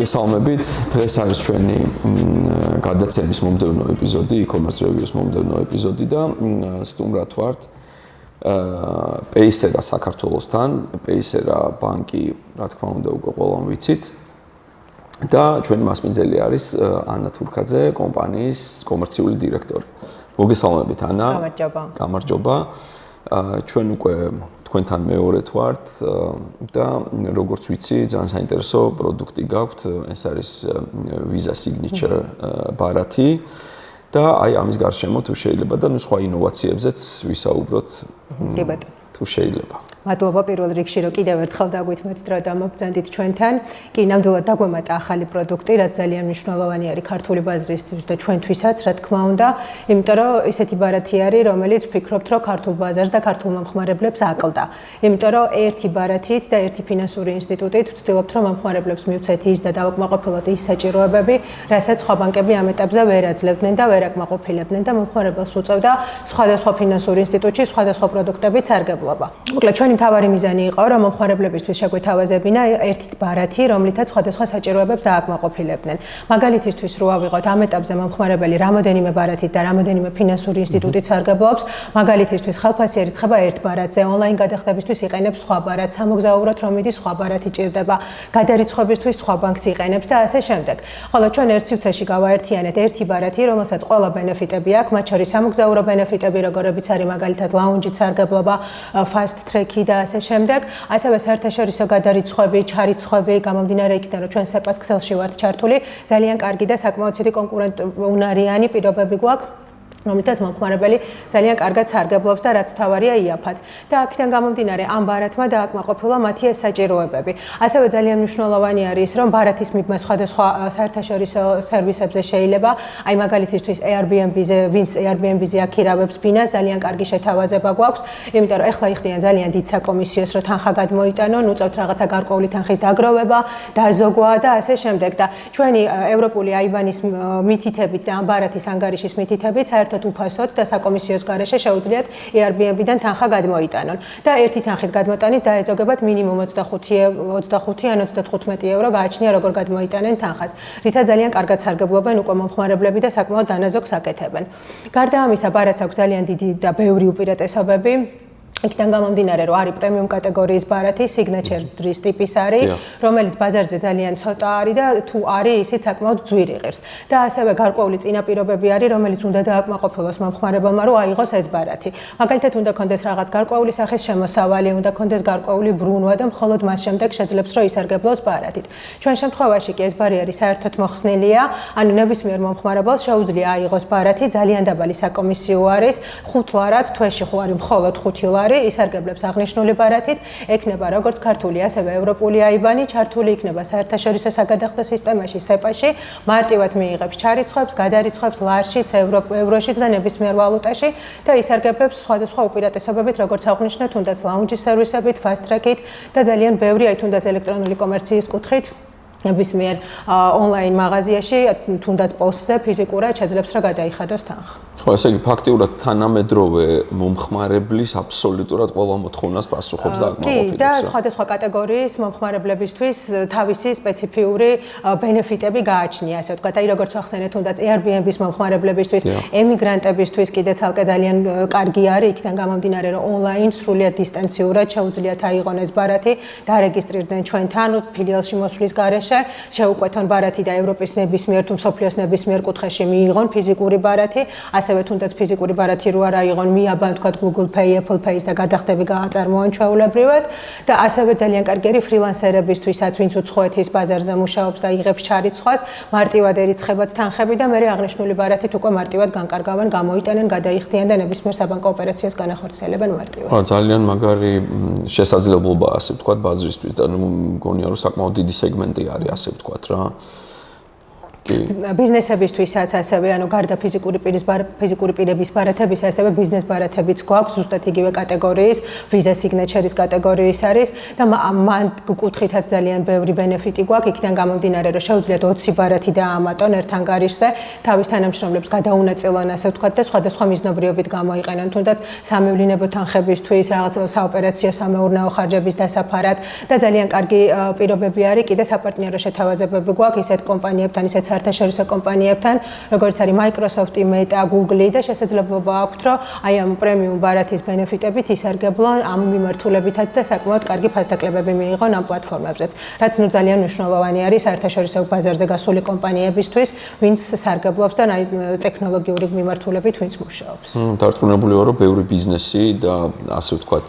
მოგესალმებით. დღეს არის ჩვენი გადაცემის მომდევნო ეპიზოდი, e-commerce reviews მომდევნო ეპიზოდი და სტუმრად ვართ Paysera საქართველოსთან. Paysera ბანკი, რა თქმა უნდა, უკვე ყველამ ვიცით. და ჩვენი მასპინძელი არის ანა თურქაძე, კომპანიის კომერციული დირექტორი. მოგესალმებით ანა. გამარჯობა. ჩვენ უკვე თქვენთან მეორედ ვართ და როგორც ვიცი, ძალიან საინტერესო პროდუქტი გაქვთ. ეს არის Visa Signature ბარათი და აი ამის გარშემო თუ შეიძლება და სხვა ინოვაციებზეც ვისაუბროთ. კი ბატონო. თუ შეიძლება. მადლობა პირველ რიგში, რომ კიდევ ერთხელ დაგვითმეთ დრო და მოგბრძანდით ჩვენთან. კი, ნამდვილად დაგვემატა ახალი პროდუქტი, რაც ძალიან მნიშვნელოვანი არის ქართული ბაზრისთვის და ჩვენთვისაც, რა თქმა უნდა, იმიტომ რომ ესეთი ბარათი არის, რომელიც ვფიქრობთ, რომ ქართულ ბაზარს და ქართულ მომხმარებლებს აკლდა. იმიტომ რომ ერთი ბარათით და ერთი ფინანსური ინსტიტუტით ვცდილობთ, რომ მომხმარებლებს მივცეთ ის და დავაკმაყოფილოთ ის საჭიროებები, რასაც სხვა ბანკები ამ ეტაპზე ვერ აძლევდნენ და ვერ აკმაყოფილებდნენ და მომხმარებელს უწევდა სხვადასხვა ფინანსური ინსტიტუტში სხვადასხვა პროდუქტებით სარგებლობა. მოკლედ ჩვენი მთავარი მიზანი იყო, რომ მომხმარებლებისთვის შეგვეთავაზებინა ერთი ბარათი, რომლითაც სხვადასხვა საჭიროებებს დააკმაყოფილებდნენ. მაგალითისთვის რო ავიღოთ ამ ეტაპზე მომხმარებელი რამოდენიმე ბარათით და რამოდენიმე ფინანსური ინსტიტუტით სარგებლობს, მაგალითისთვის ხელფასი ერიცხება ერთ ბარათზე, ონლაინ გადახდებისთვის იყენებს სხვა ბარათს, სამოგზაუროდ რომ მიდის სხვა ბარათი ჭირდება, გადარიცხვებისთვის სხვა ბანკს იყენებს და ასე შემდეგ. ხოლო ჩვენ ერთ სივრცეში გავაერთიანეთ ერთი ბარათი, რომელსაც ყველა ბენეფიტები აქვს, მათ შორის სამოგზაურო ბენეფიტები, როგორებიც არის მაგალითად ლაუნჯით სარგებლობა, fast track და ასე შემდეგ, ასევე საერთაშორისო გადარიცხვები, ჩარიცხვები, გამომდინარე იქიდან, რომ ჩვენ SEPA-ს ქსელში ვართ ჩართული, ძალიან კარგი და საკმაოდ ცივი კონკურენტუნარიანი პირობები გვაქვს. რომელთაც მომხმარებელი ძალიან კარგად სარგებლობს და რაც თავარია იაფად. და აქედან გამომდინარე ამ ბარათმა დააკმაყოფილა მათი ეს საჭიროებები. ასევე ძალიან მნიშვნელოვანი არის, რომ ბარათის მიღმა სხვადასხვა საერთაშორისო სერვისებზე შეიძლება, აი მაგალითისთვის Airbnb-ზე, ვინც Airbnb-ზე აქირავებს ბინას, ძალიან კარგი შეთავაზება გვაქვს, იმიტომ რომ ეხლა იხდიან ძალიან დიდ საკომისიოს, რომ თანხა გადმოიტანონ, უწევთ რაღაცა გარკვეული თანხის დაგროვება, დაზოგვა და ასე შემდეგ. და ჩვენი ევროპული აიბანის მითითებით და ამ ბარათის ანგარიშის მითითებით საერთოდ უფასოდ და საკომისიოს გარეშე შეუძლიათ Airbnb-დან თანხა გადმოიტანონ და ერთი თანხის გადმოტანით დაეზოგებათ მინიმუმ 25 ან 35 евро გააჩნია როგორ გადმოიტანენ თანხას. რითაც ძალიან კარგად სარგებლობენ უკვე მომხმარებლები და საკმაოდ დანაზოგს აკეთებენ. გარდა ამისა, ბარათს აქვს ძალიან დიდი და ბევრი უპირატესობები. იქიდან გამომდინარე, რომ არის პრემიუმ კატეგორიის ბარათი, signature-ის ტიპის არის, რომელიც ბაზარზე ძალიან ცოტა არის და თუ არის, ისიც საკმაოდ ძვირი ღირს. და ასევე გარკვეული წინაპირობები არის, რომელიც უნდა დააკმაყოფილოს მომხმარებელმა, რომ აიღოს ეს ბარათი. მაგალითად, უნდა კონდეს რაღაც გარკვეული სახის შემოსავალი, უნდა კონდეს გარკვეული ბრუნვა და მხოლოდ მას შემდეგ შეძლებს, რომ ისარგებლოს ბარათით. ჩვენ შემთხვევაში კი ეს ბარიერი საერთოდ მოხსნილია, ანუ ნებისმიერ მომხმარებელს შეუძლია აიღოს ბარათი, ძალიან დაბალი საკომისიო არის, 5 ლარად, თვეში არის მხოლოდ 5 ლარი. ისარგებლებს აღნიშნული ბარათით, ექნება როგორც ქართული, ასევე ევროპული აიბანი, ჩართული იქნება საერთაშორისო საგადახდო სისტემაში, SEPA-ში, მარტივად მიიღებს ჩარიცხვებს, გადარიცხვებს ლარშიც, ევროშიც და ნებისმიერ ვალუტაში და ისარგებლებს სხვადასხვა უპირატესობებით, როგორც აღნიშნეთ, თუნდაც ლაუნჯის სერვისებით, fast track-ით და ძალიან ბევრი, აი თუნდაც ელექტრონული კომერციის კუთხით ნებისმიერ ონლაინ მაღაზიაში, თუნდაც პოსტზე ფიზიკურად შეძლებს რა გადაიხადოს თანხა. ხო, ესე იგი ფაქტიურად თანამედროვე მომხმარებლის აბსოლუტურად ყველა მოთხოვნას პასუხობს და აკმაყოფილებს. კი, და სხვადასხვა კატეგორიის მომხმარებლებისთვის თავისი სპეციფიური ბენეფიტები გააჩნია, ასე ვთქვათ, აი როგორც ვახსენეთ, თუნდაც Airbnb-ის მომხმარებლებისთვის, ემიგრანტებისთვის კიდე ცალკე ძალიან კარგი არის, იქიდან გამომდინარე, რომ ონლაინ სრულიად დისტანციურად შეუძლიათ აიღონ ეს ბარათი, დარეგისტრირდნენ ჩვენთან ფილიალში მოსვლის გარეშე, შეუკვეთონ ბარათი და ევროპის ნებისმიერ თუ მსოფლიოს ნებისმიერ კუთხეში მიიღონ ფიზიკური ბარათი, ასევე თუნდაც ფიზიკური ბარათი რო არ აიღონ, მიაბან თქვათ Google Pay, Apple Pay-ს და გადახდები გააწარმოონ ჩვეულებრივად და ასევე ძალიან კარგი არის ფრილანსერებისთვისაც, ვინც უცხოეთის ბაზარზე მუშაობს და იღებს ჩარიცხვას, მარტივად ერიცხებათ თანხები და მერე აღნიშნული ბარათით უკვე მარტივად განკარგავენ, გამოიტანენ, გადაიხდიან და ნებისმიერ საბანკო ოპერაციას განახორციელებენ მარტივად. ხო, ძალიან მაგარი შესაძლებლობა, ასე ვთქვათ, ბაზრისთვის და მგონია, რომ საკმაოდ დიდი სეგმენტი არის, ასე ვთქვათ რა. ბიზნესებისთვისაც ასევე, ანუ გარდა ფიზიკური პირების ბარათების, ასევე ბიზნეს ბარათებიც გვაქვს, ზუსტად იგივე კატეგორიის, Visa Signature-ის კატეგორიის არის და მან კუთხითაც ძალიან ბევრი ბენეფიტი გვაქვს, იქიდან გამომდინარე, რომ შეუძლიათ 20 ბარათი დაამატონ ერთ ანგარიშზე, თავის თანამშრომლებს გადაუნაწილონ, ასე ვთქვათ, და სხვადასხვა მიზნობრიობით გამოიყენონ, თუნდაც სამევლინებო თანხებისთვის, რაღაც საოპერაციო სამეურნეო ხარჯების დასაფარად და ძალიან კარგი პირობები არის კიდე საპარტნიორო შეთავაზებები გვაქვს ისეთ კომპანიებთან, ისეთ საერთაშორისო კომპანიებთან, როგორც არის Microsoft, Meta, Google და შესაძლებლობა აქვთ, რომ აი ამ პრემიუმ ბარათის ბენეფიტებით ისარგებლონ ამ მიმართულებითაც და საკმაოდ კარგი ფასდაკლებები მიიღონ ამ პლატფორმებზეც. რაც ნუ ძალიან მნიშვნელოვანი არის საერთაშორისო ბაზარზე გასული კომპანიებისთვის, ვინც სარგებლობს და აი ტექნოლოგიური მიმართულებით ვინც მუშაობს. დარწმუნებული ვარ, რომ ბევრი ბიზნესი და ასე ვთქვათ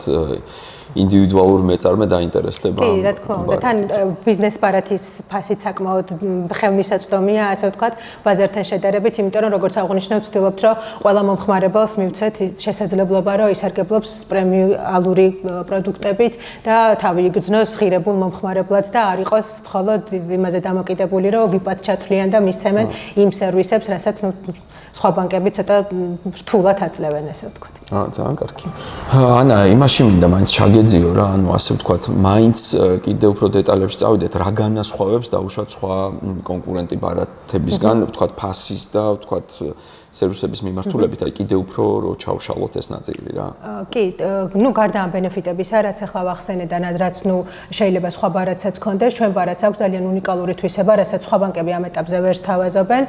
ინდივიდუალური მეწარმე დაინტერესდება. კი, რა თქმა უნდა, თან ბიზნეს ბარათის ფასით საკმაოდ ხელმისაწვდომია, ასე ვთქვათ, ბაზართან შედარებით, იმიტომ რომ როგორც აღნიშნავ, ვცდილობთ, რომ ყველა მომხმარებელს მივცეთ შესაძლებლობა, რომ ისარგებლობს პრემიუმალური პროდუქტებით და თავი იგრძნოს ღირებულ მომხმარებლად და არ იყოს მხოლოდ იმაზე დამოკიდებული, რომ ვიპად ჩათვლიან და მისცემენ იმ სერვისებს, რასაც სხვა ბანკები ცოტა რთულად აძლევენ, ასე ვთქვათ. ძალიან კარგი. ანა, იმაში მინდა მაინც ჩაგეძიო რა, ანუ ასე ვთქვათ, მაინც კიდევ უფრო დეტალებში წავიდეთ, რა განასხვავებს დაუშვათ სხვა კონკურენტი ბარათებისგან, ვთქვათ, ფასის და ვთქვათ სერვისების მიმართულებით, აი კიდევ უფრო რო ჩავშალოთ ეს ნაწილი რა. კი, ნუ გარდა ამ ბენეფიტებისა, რაც ახლა ვახსენე და რაც ნუ შეიძლება სხვა ბარათსაც ქონდეს, ჩვენ ბარათს აქვს ძალიან უნიკალური თვისება, რასაც სხვა ბანკები ამ ეტაპზე ვერ სთავაზობენ.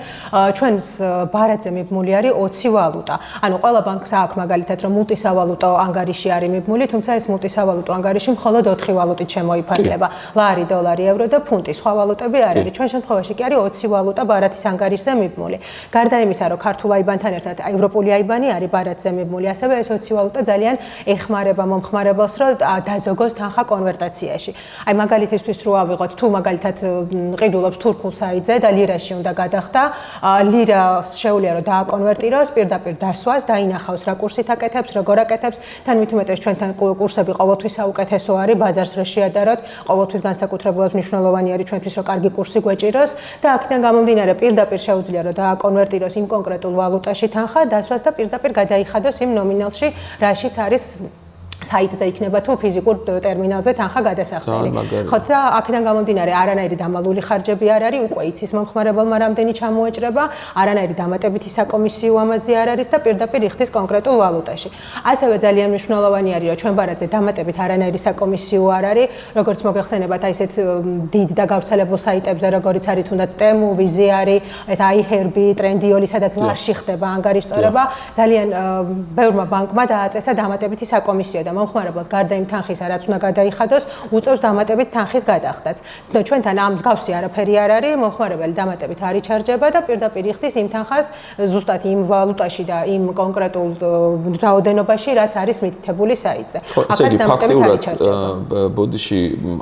ჩვენს ბარათზე მიბმული არის 20 ვალუტა. ანუ ყველა ბანკს აქვს მაგალითად, რომ მულტისავალუტო ანგარიში არის მიბმული, თუმცა ეს მულტისავალუტო ანგარიში მხოლოდ 4 ვალუტით შემოიფარგლება. ლარი, დოლარი, ევრო და ფუნტი. სხვა ვალუტები არ არის. ჩვენ შემთხვევაში კი არის 20 ვალუტა ბარათის ანგარიშზე მიბმული. გარდა იმისა, რომ ქართულ აიბანთან ერთად ევროპული აიბანი არის ბარათზე მიბმული, ასევე ეს 20 ვალუტა ძალიან ეხმარება მომხმარებელს, რომ დაზოგოს თანხა კონვერტაციაში. აი მაგალითისთვის რო ავიღოთ, თუ მაგალითად ყიდულობს თურქულ საიტზე და ლირაში უნდა გადახდა, ლირას შეუძლია რომ დააკონვერტიროს, პირდაპირ დასვას, დაინახავს რა კურსით აკეთებს, როგორ აკეთებს, თან მithumetes ჩვენთან კურსები ყოველთვის საუკეთესო არის, ბაზარს რო შეადაროთ, ყოველთვის განსაკუთრებულად მნიშვნელოვანი არის ჩვენთვის რომ კარგი კურსი გვეჭიროს და აქედან გამომდინარე პირდაპირ შეუძლია რომ დააკონვერტიროს იმ კონკრეტულ ვალუტაში თანხა, დასვას და პირდაპირ გადაიხადოს იმ ნომინალში, რაშიც არის საიტზე იქნება თუ ფიზიკურ ტერმინალზე თანხა გადასახდელი. ხო და აქედან გამომდინარე არანაირი დამალული ხარჯები არ არის, უკვე იცის მომხმარებელმა რამდენი ჩამოეჭრება, არანაირი დამატებითი საკომისიო ამაზე არ არის და პირდაპირ იხდის კონკრეტულ ვალუტაში. ასევე ძალიან მნიშვნელოვანი არის, რომ ჩვენ ბარათზე დამატებით არანაირი საკომისიო არ არის, როგორც მოგეხსენებათ აი ესეთ დიდ და გავრცელებულ საიტებზე, როგორიც არის თუნდაც Temu, Visa არის, ეს iHerb, Trendyol, სადაც ლარში ხდება ანგარიშწორება, ძალიან ბევრმა ბანკმა დააწესა დამატებითი საკომისიო და მომხმარებელს გარდა იმ თანხისა, რაც უნდა გადაიხადოს, უწევს დამატებით თანხის გადახდაც. ჩვენთან ამ მსგავსი არაფერი არ არის, მომხმარებელი დამატებით არ იჩარჯება და პირდაპირ იხდის იმ თანხას ზუსტად იმ ვალუტაში და იმ კონკრეტულ რაოდენობაში, რაც არის მითითებული საიტზე. აქაც დამატებით არ იჩარჯება. ბოდიში,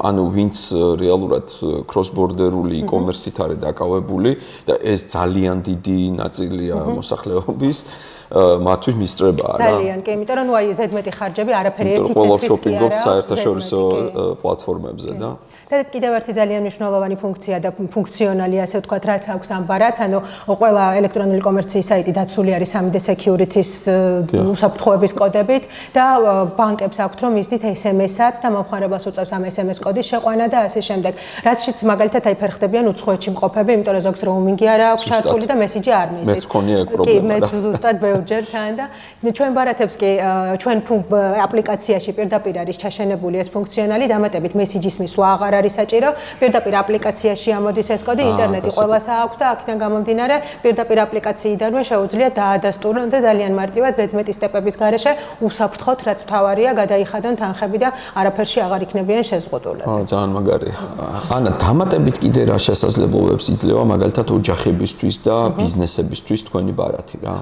ანუ ვინც რეალურად cross-border-ული e-commerce-ით არის დაკავებული და ეს ძალიან დიდი ნაწილია მოსახლეობის მათთვის მისწრებაა რა. ძალიან, კი, იმიტომ რომ ნუ აი ზედმეტი ხარჯები არაფერი ერთი ცენტრიც კი არა. შოპინგობთ საერთაშორისო პლატფორმებზე და და კიდევ ერთი ძალიან მნიშვნელოვანი ფუნქცია და ფუნქციონალი, ასე ვთქვათ, რაც აქვს ამ ბარათს, ანუ ყველა ელექტრონული კომერციის საიტი დაცული არის 3D Security-ის უსაფრთხოების კოდებით და ბანკებს აქვთ რომ მისდით SMS-აც და მომხმარებელს უწევს ამ SMS კოდის შეყვანა და ასე შემდეგ. რაცშიც მაგალითად აი ფერხდებიან უცხოეთში მყოფები, იმიტომ რომ ზოგს roaming-ი არ აქვს ჩართული და მესიჯი არ მისდით. მეც მქონია ეგ პრობლემა. კი, მეც ზუსტად ბევრჯერ თან და ჩვენ ბარათებს კი ჩვენ აპლიკაციაში პირდაპირ არის ჩაშენებული ეს ფუნქციონალი, დამატებით მესიჯის მისვლა აღარ არის საჭირო, პირდაპირ აპლიკაციაში ამოდის ეს კოდი, ინტერნეტი ყველას აქვს და აქედან გამომდინარე პირდაპირ აპლიკაციიდანვე შეუძლია დაადასტურონ და ძალიან მარტივად ზედმეტი სტეპების გარეშე უსაფრთხოდ, რაც მთავარია, გადაიხადონ თანხები და არაფერში აღარ იქნებიან შეზღუდულები. ძალიან მაგარია. ანა, დამატებით კიდე რა შესაძლებლობებს იძლევა მაგალითად ოჯახებისთვის და ბიზნესებისთვის თქვენი ბარათი რა?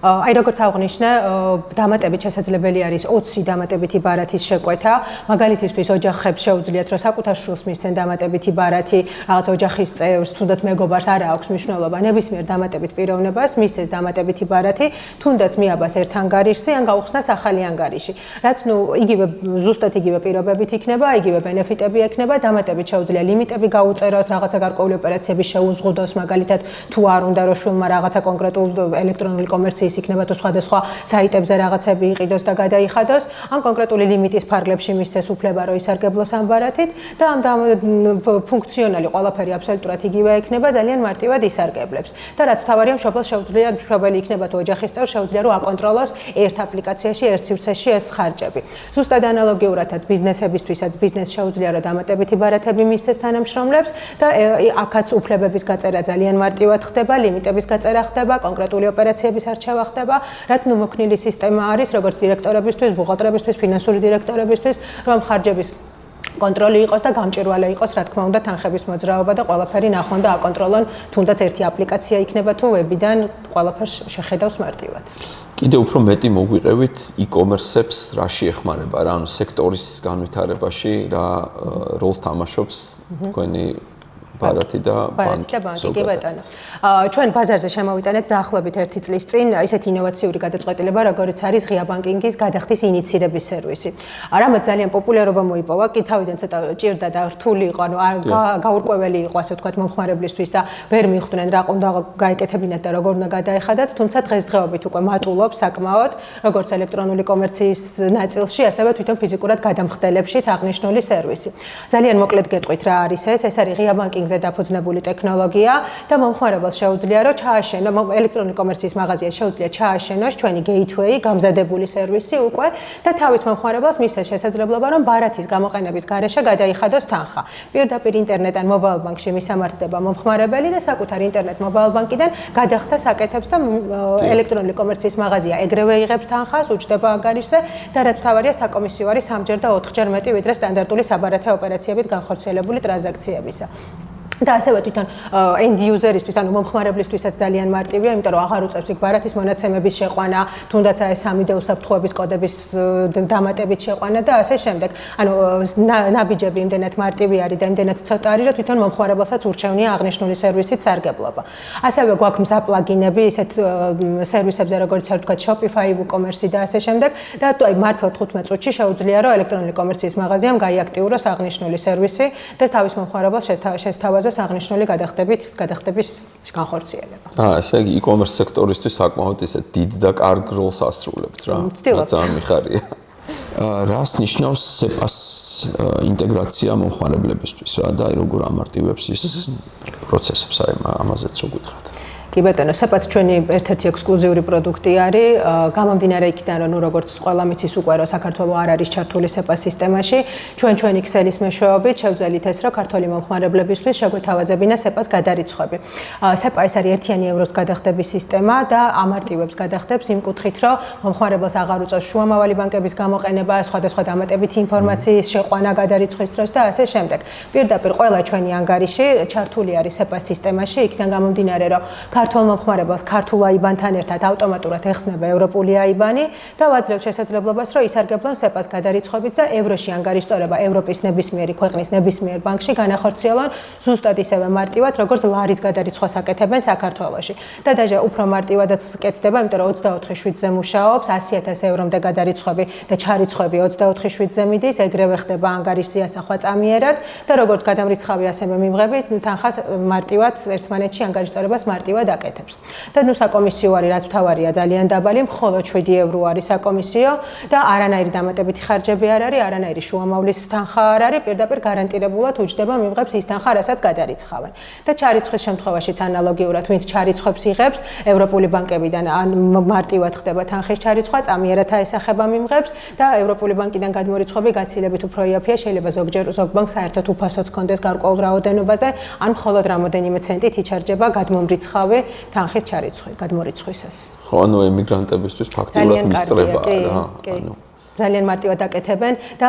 აი როგორც აღნიშნე, დამატებით შესაძლებელი არის 20 დამატებითი ბარათის შეკვეთა. მაგალითისთვის ოჯახებს შეუძლიათ, რომ საკუთარ შვილს მისცენ დამატებითი ბარათი, რაღაც ოჯახის წევრს, თუნდაც მეგობარს არ აქვს მნიშვნელობა, ნებისმიერ დამატებით პიროვნებას მისცეს დამატებითი ბარათი, თუნდაც მიაბას ერთ ანგარიშზე, ან გაუხსნას ახალი ანგარიში. რაც იგივე ზუსტად იგივე პირობებით იქნება, იგივე ბენეფიტები ექნება, დამატებით შეუძლია ლიმიტები გაუწეროს, რაღაცა გარკვეული ოპერაციები შეუზღუდოს, მაგალითად თუ არ უნდა რომ შვილმა რაღაცა კონკრეტულ ელექტრონული კომერციის იქნება თუ სხვადასხვა საიტებზე რაღაცები იყიდოს და გადაიხადოს, ან კონკრეტული ლიმიტის ფარგლებში მისცეს უფლება რომ ისარგებლოს ამ ბარათით და ამ ფუნქციონალი ყველაფერი აბსოლუტურად იგივე იქნება, ძალიან მარტივად ისარგებლებს. და რაც თავარია, მშობელს შეუძლია მშობელი იქნება თუ ოჯახის წევრ შეუძლია რომ აკონტროლოს ერთ აპლიკაციაში, ერთ სივრცეში ეს ხარჯები. ზუსტად ანალოგიურადაც ბიზნესებისთვისაც ბიზნესს შეუძლია რომ დამატებითი ბარათები მისცეს თანამშრომლებს და აქაც უფლებების გაწერა ძალიან მარტივად ხდება, ლიმიტების გაწერა ხდება, კონკრეტული ოპერაციების არჩევა ხდება, რაც მოქნილი სისტემა არის როგორც დირექტორებისთვის, ბუღალტრებისთვის, ფინანსური დირექტორებისთვის, რომ ხარჯების კონტროლი იყოს და გამჭვირვალე იყოს, რა თქმა უნდა, თანხების მოძრაობა და ყველაფერი ნახონ და აკონტროლონ, თუნდაც ერთი აპლიკაცია იქნება თუ ვებიდან ყველაფერს შეხედავს მარტივად. კიდევ უფრო მეტი მოგვიყევით e-commerce-ებს, რაში ეხმარება რა, ანუ სექტორის განვითარებაში რა როლს თამაშობს თქვენი ბარათი და ბანკი. კი ბატონო. ჩვენ ბაზარზე შემოვიტანეთ დაახლოებით 1 წლის წინ ისეთი ინოვაციური გადაწყვეტილება, როგორც არის ღია ბანკინგის გადახდის ინიციირების სერვისი. რამაც ძალიან პოპულარობა მოიპოვა, კი თავიდან ცოტა ჭირდა და რთული იყო, ანუ გაურკვეველი იყო, ასე ვთქვათ, მომხმარებლისთვის და ვერ მიხვდნენ რა უნდა გაეკეთებინათ და როგორ უნდა გადაეხადათ, თუმცა დღესდღეობით უკვე მატულობს საკმაოდ, როგორც ელექტრონული კომერციის ნაწილში, ასევე თვითონ ფიზიკურად გადამხდელებშიც აღნიშნული სერვისი. ძალიან მოკლედ გეტყვით რა არის ეს, ეს არის ღია ბანკინგზე დაფუძნებული ტექნოლოგია და მომხმარებელს შეუძლია რომ ჩააშენო ელექტრონული კომერციის მაღაზიას შეუძლია ჩააშენოს ჩვენი gateway გამზადებული სერვისი უკვე და თავის მომხმარებელს მისცეს შესაძლებლობა რომ ბარათის გამოყენების გარეშე გადაიხადოს თანხა. პირდაპირ ინტერნეტთან mobile bank-ში მისამართდება მომხმარებელი და საკუთარ ინტერნეტ mobile bank-იდან გადახდას აკეთებს და ელექტრონული კომერციის მაღაზია ეგრევე იღებს თანხას, უჯდება ანგარიშზე და რაც თავარია საკომისიო არის 3-ჯერ და 4-ჯერ მეტი ვიდრე სტანდარტული საბარათე ოპერაციებით განხორციელებული ტრანზაქციებისა. და ასევე თვითონ end user-ისთვის, ანუ მომხმარებლისთვისაც ძალიან მარტივია, იმიტომ რომ აღარ უწევს იქ ბარათის მონაცემების შეყვანა, თუნდაც აი 3D უსაფრთხოების კოდების დამატებით შეყვანა და ასე შემდეგ. ანუ ნაბიჯები იმდენად მარტივი არის და იმდენად ცოტა არის, რომ თვითონ მომხმარებელსაც ურჩევნია აღნიშნული სერვისით სარგებლობა. ასევე გვაქვს მზაპლაგინები ისეთ სერვისებზე, როგორც არ ვთქვათ, Shopify, WooCommerce და ასე შემდეგ და აი მართლა 15 წუთში შეუძლია რომ ელექტრონული კომერციის მაღაზიამ გაიაქტიუროს აღნიშნული სერვისი და თავის მომხმარებელს შესთავაზოს აღნიშნული გადახდების განხორციელება. ესე იგი e-commerce სექტორისთვის საკმაოდ ისე დიდ და კარგ როლს ასრულებთ რა. ძალიან მიხარია. რას ნიშნავს SEPA-ს ინტეგრაცია მომხმარებლებისთვის რა და როგორ ამარტივებს ის პროცესებს, აი ამაზეც რო გითხრათ. კი ბატონო, SEPA-ც ჩვენი ერთ-ერთი ექსკლუზიური პროდუქტი არის, გამომდინარე იქიდან, რომ როგორც ყველა მიცის უკვე რომ საქართველოს არ არის ჩართული SEPA სისტემაში, ჩვენი ქსელის მეშვეობით შევძელით ეს, რომ ქართული მომხმარებლებისთვის შეგვეთავაზებინა SEPA-ს გადარიცხვები. SEPA ეს არის ერთიანი ევროს გადახდების სისტემა და ამარტივებს გადახდებს იმ კუთხით, რომ მომხმარებელს აღარ უწევს შუამავალი ბანკების გამოყენება, სხვადასხვა დამატებითი ინფორმაციის შეყვანა გადარიცხვის დროს და ასე შემდეგ. პირდაპირ ყველა ჩვენი ანგარიში ჩართული არის SEPA სისტემაში, იქიდან გამომდინარე, რომ ქართულ მომხმარებელს ქართულ აიბანთან ერთად ავტომატურად ეხსნება ევროპული აიბანი და ვაძლევთ შესაძლებლობას, რომ ისარგებლონ SEPA-ს გადარიცხვებით და ევროში ანგარიშწორება ევროპის ნებისმიერი ქვეყნის ნებისმიერ ბანკში განახორციელონ ზუსტად ისევე მარტივად, როგორც ლარის გადარიცხვას აკეთებენ საქართველოში. და დაჟე უფრო მარტივადაც კეთდება, იმიტომ რომ 24/7-ზე მუშაობს, 100,000 ევრომდე გადარიცხვები და ჩარიცხვები 24/7-ზე მიდის, ეგრევე ხდება ანგარიშის ასახვა წამიერად და როგორც გადამრიცხავი ასევე მიმღები, თანხას მარტივად ერთმანეთში ანგარიშწორებას მარტივად აკეთებს. და ნუ საკომისიო არის, რაც თავარია ძალიან დაბალი, მხოლოდ 7 ევრო არის საკომისიო და არანაირი დამატებითი ხარჯები არ არის, არანაირი შუამავლის თანხა არ არის, პირდაპირ გარანტირებულად უჯდება მიმღებს ის თანხა, რასაც გადარიცხავენ. და ჩარიცხვის შემთხვევაშიც ანალოგიურად, ვინც ჩარიცხვებს იღებს, ევროპული ბანკებიდან ან მარტივად ხდება თანხის ჩარიცხვა, წამიერად აესახება მიმღებს და ევროპული ბანკიდან გადმორიცხვები გაცილებით უფრო იაფია, შეიძლება ზოგ ბანკს საერთოდ უფასოც კონდეს გარკვეულ რაოდენობაზე, ან მხოლოდ რამოდენიმე ცენტით იჩარჯება გადმომრიცხავი თანხის ჩარიცხვის გადმორიცხვისას. ხო, ანუ ემიგრანტებისთვის ფაქტიურად მისწრებაა რა. ანუ ძალიან მარტივად აკეთებენ და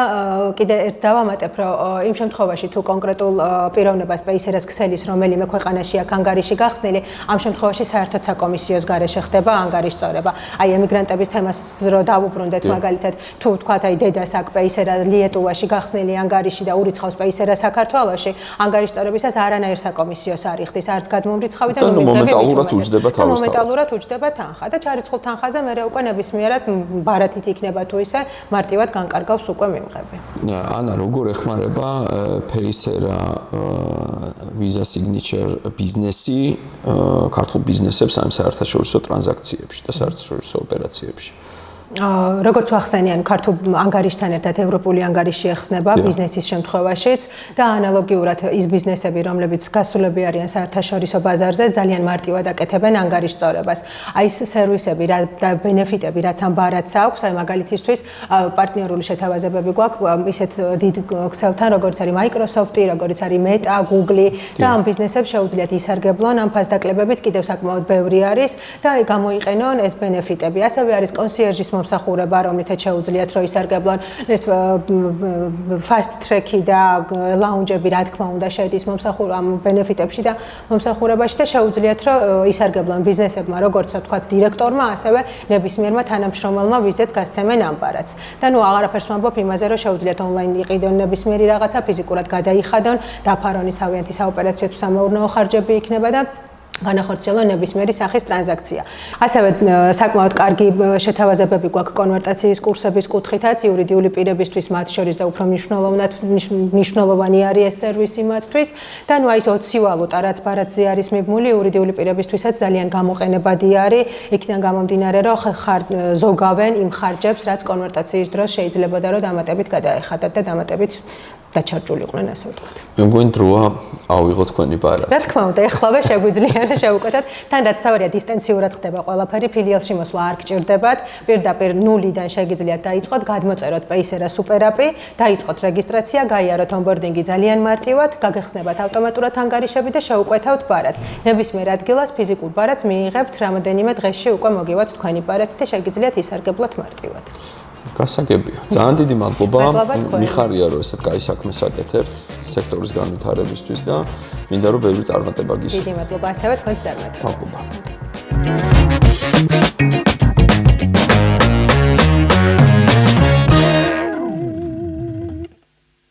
კიდე ერთ დავამატებ, რომ იმ შემთხვევაში თუ კონკრეტულ პიროვნებას პეისერას ქსელის რომელიმე ქვეყანაში აქ ანგარიში გახსნილი, ამ შემთხვევაში საერთოდ საკომისიოს გარეშე ხდება ანგარიშწორება. აი ემიგრანტების თემას რო დავუბრუნდეთ მაგალითად, თუ ვთქვათ აი დედას აქ პეისერა ლიეტუვაში გახსნილი ანგარიში და ურიცხავს პეისერა საქართველოში, ანგარიშწორებისას არანაირ საკომისიოს არ იხდის, არც გადმომრიცხავი და მომენტალურად უჯდება თავს. მომენტალურად უჯდება თანხა და ჩარიცხულ თანხაზე მე უკვე ნებისმიერად ბარათით იქნება თუ ისე მარტივად განკარგავს უკვე მიმღები. ანა, როგორ ეხმარება პეისერა Visa Signature ბიზნესი ქართულ ბიზნესებს ამ საერთაშორისო ტრანზაქციებში და საერთაშორისო ოპერაციებში? როგორც ვახსენე, ქართულ ანგარიშთან ერთად ევროპული ანგარიში ეხსნება ბიზნესის შემთხვევაშიც და ანალოგიურად ის ბიზნესები, რომლებიც გასულები არიან საერთაშორისო ბაზარზე, ძალიან მარტივად აკეთებენ ანგარიშწორებას. აი ეს სერვისები და ბენეფიტები, რაც ამ ბარათს აქვს, აი მაგალითისთვის პარტნიორული შეთავაზებები გვაქვს ისეთ დიდ ქსელთან, როგორც არის Microsoft-ი, როგორც არის Meta, Google და ამ ბიზნესებს შეუძლიათ ისარგებლონ ამ ფასდაკლებებით, კიდევ საკმაოდ ბევრი არის და გამოიყენონ ეს ბენეფიტები. ასევე არის კონსიერჟის მომსახურება, რომლითაც შეუძლიათ რომ ისარგებლონ ეს fast track-ი და lounge-ები, რა თქმა უნდა, შედის ამ ბენეფიტებში და მომსახურებაში და შეუძლიათ რომ ისარგებლონ ბიზნესებმა, როგორც ვთქვათ, დირექტორმა, ასევე ნებისმიერმა თანამშრომელმა, ვიზეც გასცემენ ამ ბარათს. და ნუ აღარაფერს ვამბობ იმაზე, რომ შეუძლიათ ონლაინ იყიდონ ნებისმიერი რაღაცა, ფიზიკურად გადაიხადონ, დაფარონ თავიანთი საოპერაციო თუ სამეურნეო ხარჯები იქნება და განახორციელონ ნებისმიერი სახის ტრანზაქცია. ასევე საკმაოდ კარგი შეთავაზებები გვაქვს კონვერტაციის კურსების კუთხითაც იურიდიული პირებისთვის მათ შორის და უფრო მნიშვნელოვანი არის ეს სერვისი მათთვის და ნუ აი ეს 20 ვალუტა რაც ბარათზე არის მიბმული იურიდიული პირებისთვისაც ძალიან გამოყენებადი არის. იქიდან გამომდინარე რომ ზოგავენ იმ ხარჯებს რაც კონვერტაციის დროს შეიძლებოდა რომ დამატებით გადაეხადათ და დამატებით დაჩარჯულიყვნენ ასე ვთქვათ. მე მგონი დროა ავიღოთ თქვენი ბარათი. რა თქმა უნდა, ეხლავე შეგვიძლია რა შევუკეთოთ. თან რაც თავარია დისტენციურად ხდება ყველაფერი, ფილიალში მოსვლა არ გჭირდებათ. პირდაპირ ნულიდან შეგიძლიათ დაიწყოთ, გადმოწეროთ პეისერა სუპერაპი, დაიწყოთ რეგისტრაცია, გაიაროთ ონბორდინგი ძალიან მარტივად, გაგეხსნებათ ავტომატურად ანგარიშები და შევუკეთავთ ბარათს. ნებისმიერ ადგილას ფიზიკურ ბარათს მიიღებთ რამოდენიმე დღეში უკვე მოგივათ თქვენი ბარათი და შეგიძლიათ ისარგებლოთ მარტივად. გასაგებია. ძალიან დიდი მადლობა. მიხარია რომ ესეთ კაი საქმეს აკეთებთ სექტორის განვითარებისთვის და მინდა რომ ბევრი წარმატება გისურვოთ. დიდი მადლობა ასევე თქვენს წარმატებას. მადლობა.